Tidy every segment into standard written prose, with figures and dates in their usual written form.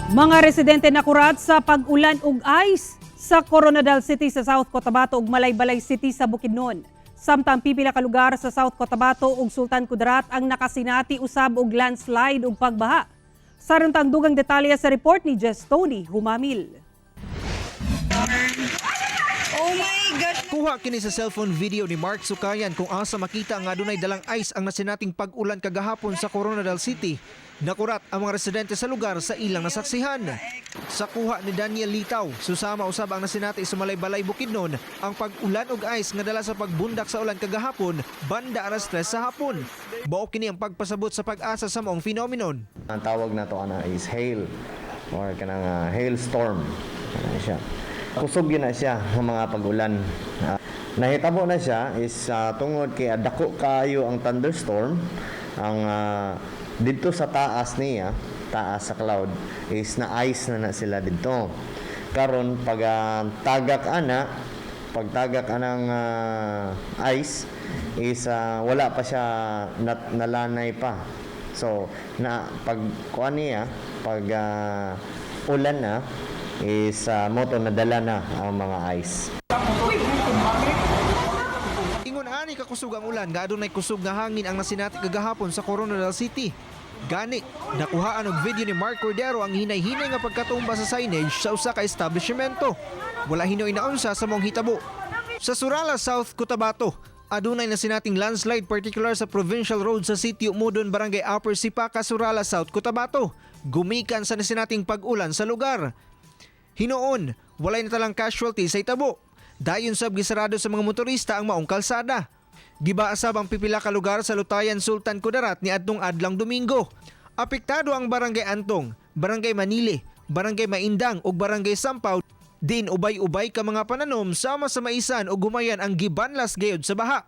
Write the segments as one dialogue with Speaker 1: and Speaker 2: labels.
Speaker 1: Mga residente nakurat sa pag-ulan ug ice sa Coronadal City sa South Cotabato ug Malaybalay City sa Bukidnon. Samtang pipila ka lugar sa South Cotabato ug Sultan Kudarat ang nakasinati usab og landslide ug pagbaha. Sarentang dugang detalye sa report ni Jess Tony Humamil.
Speaker 2: Oh my gosh!
Speaker 3: Kuha kini sa cellphone video ni Mark Sukayan kung asa makita nga adunay dalang ice ang nasinating pag-ulan kagahapon sa Coronadal City. Nakurat ang mga residente sa lugar sa ilang nasaksihan. Sa kuha ni Daniel Litaw, susama usab ang nasinati sa Malaybalay Bukidnon ang pag-ulan og ice nga dala sa pagbundak sa ulan kagahapon banda alas 3 sa hapon. Bao kini ang pagpasabot sa pag-asa sa maong phenomenon.
Speaker 4: Ang tawag na to is hail or kanang hailstorm. Siya. Kusog yun na siya ng mga pag-ulan. Nahitabo na siya is tungod kay dako kayo ang thunderstorm. Ang dito sa taas niya, taas sa cloud, is na ice na sila dito. Karon pag tagak anang ice is wala pa siya nalanay pa. So pag kuan niya, pag ulan na is moto nadala na ang mga ice.
Speaker 3: Ingon ani ka kusog ang ulan nga adunay kusog nga hangin ang nasinati kagahapon sa Coronadal City. Gani, nakuhaan og video ni Mark Cordero ang hinay-hinay nga pagkatumba sa signage sa usa ka establishmento. Wala hinoy na unsa sa mong hitabo. Sa Surala, South Cotabato, adunay nasinating landslide particular sa provincial road sa Sitio Mudon, Barangay Upper Sipaka, Surala, South Cotabato. Gumikan sa nasinating pag-ulan sa lugar. Hinoon, walay natalang casualty sa hitabo. Dayon sab gisarado sa mga motorista ang maong kalsada. Gibaasab ang pipila ka lugar sa Lutayan, Sultan Kudarat ni adtong adlang Domingo. Apektado ang Barangay Antong, Barangay Manili, Barangay Maindang ug Barangay Sampaw. Din ubay-ubay ka mga pananom sama sa maisan o gumayan ang gibanlas gayud sa baha.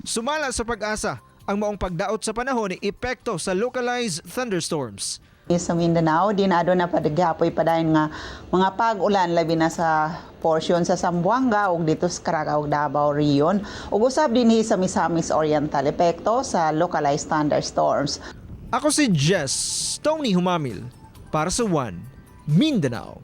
Speaker 3: Sumala sa pag-asa ang maong pagdaot sa panahon ni epekto sa localized thunderstorms.
Speaker 2: Sa Mindanao, dinado na padagyapoy pa dahil nga mga pag-ulan labi na sa portion sa Zamboanga ug dito sa Caraga ug Davao Region. Ug usab dinhi sa Misamis Oriental epekto sa localized thunderstorms.
Speaker 3: Ako si Jess Tony Humamil para sa One Mindanao.